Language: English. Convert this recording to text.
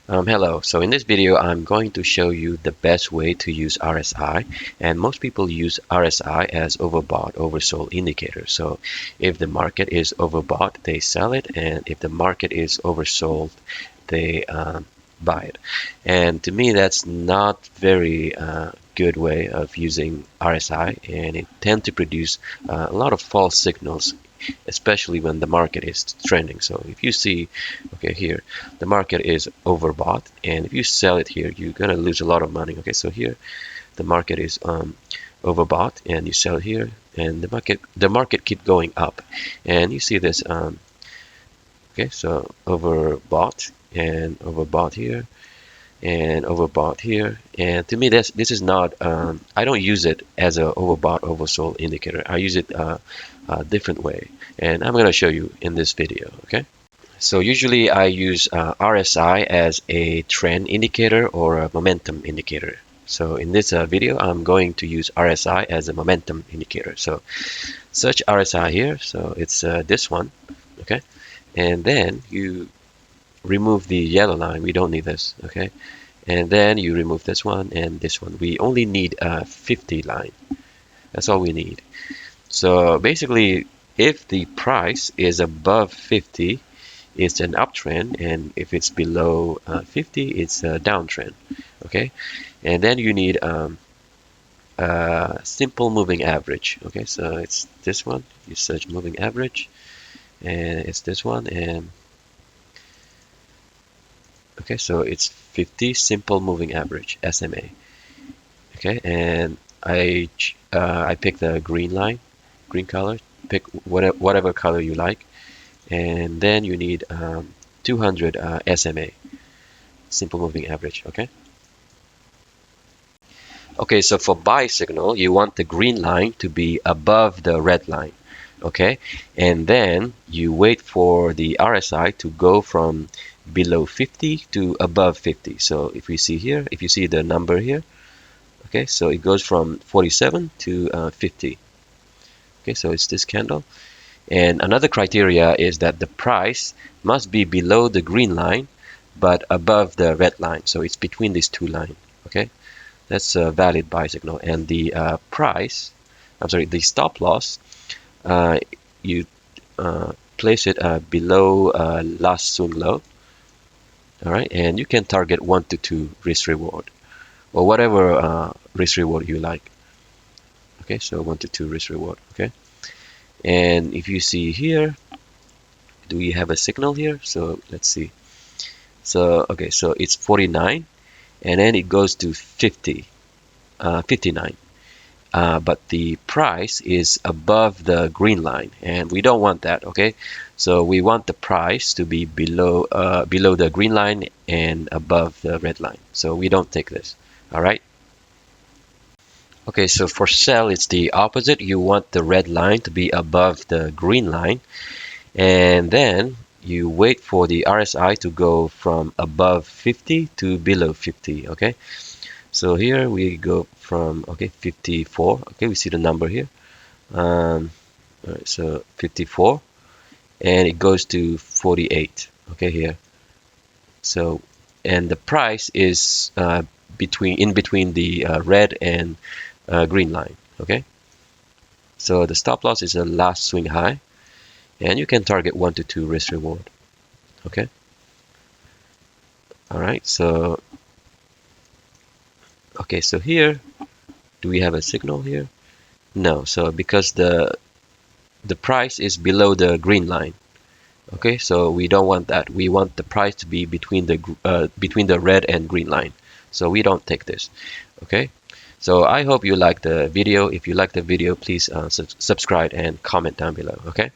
Hello, so in this video I'm going to show you the best way to use RSI, and most people use RSI as overbought, oversold indicator. So if the market is overbought, they sell it, and if the market is oversold, they buy it. And to me that's not very good way of using RSI, and it tends to produce a lot of false signals, especially when the market is trending. So if you see, okay, here the market is overbought, and if you sell it here, you're gonna lose a lot of money. Okay, so here the market is overbought, and you sell here, and the market keep going up, and you see this. Okay, so overbought and overbought here and overbought here, and to me this is not I don't use it as a overbought oversold indicator. I use it a different way, and I'm going to show you in this video. Okay, so usually I use RSI as a trend indicator or a momentum indicator. So in this video I'm going to use RSI as a momentum indicator. So search RSI here, so it's this one. Okay, and then you remove the yellow line. We don't need this. Okay, and then you remove this one and this one. We only need a 50 line. That's all we need. So basically, if the price is above 50, it's an uptrend, and if it's below 50, it's a downtrend. Okay, and then you need a simple moving average. Okay, so it's this one. You search moving average, and it's this one, and okay, so it's 50 simple moving average, SMA. Okay, and I pick the green line, green color. Pick whatever color you like, and then you need 200 SMA, simple moving average. Okay. Okay, so for buy signal, you want the green line to be above the red line. Okay, and then you wait for the RSI to go from below 50 to above 50. So if we see here, if you see the number here, okay, so it goes from 47 to 50. Okay, so it's this candle. And another criteria is that the price must be below the green line but above the red line. So it's between these two lines. Okay, that's a valid buy signal. And the the stop loss, you place it below last swing low. All right, and you can target 1 to 2 risk reward, or whatever risk reward you like. Okay, so 1 to 2 risk reward. Okay, and if you see here, do we have a signal here? So let's see. So okay, so it's 49, and then it goes to 50, 59. But the price is above the green line, and we don't want that. Okay, so we want the price to be below the green line and above the red line. So we don't take this. All right. Okay, so for sell, it's the opposite. You want the red line to be above the green line, and then you wait for the RSI to go from above 50 to below 50. Okay, so here we go from 54. Okay, we see the number here. All right, so 54, and it goes to 48. Okay, here. So, and the price is in between the red and green line. Okay, so the stop loss is a last swing high, and you can target 1 to 2 risk reward. Okay, all right, so okay, so here, do we have a signal here? No, so because the price is below the green line. Okay, so we don't want that. We want the price to be between the red and green line. So we don't take this. Okay, so I hope you like the video. If you like the video, please subscribe and comment down below. Okay.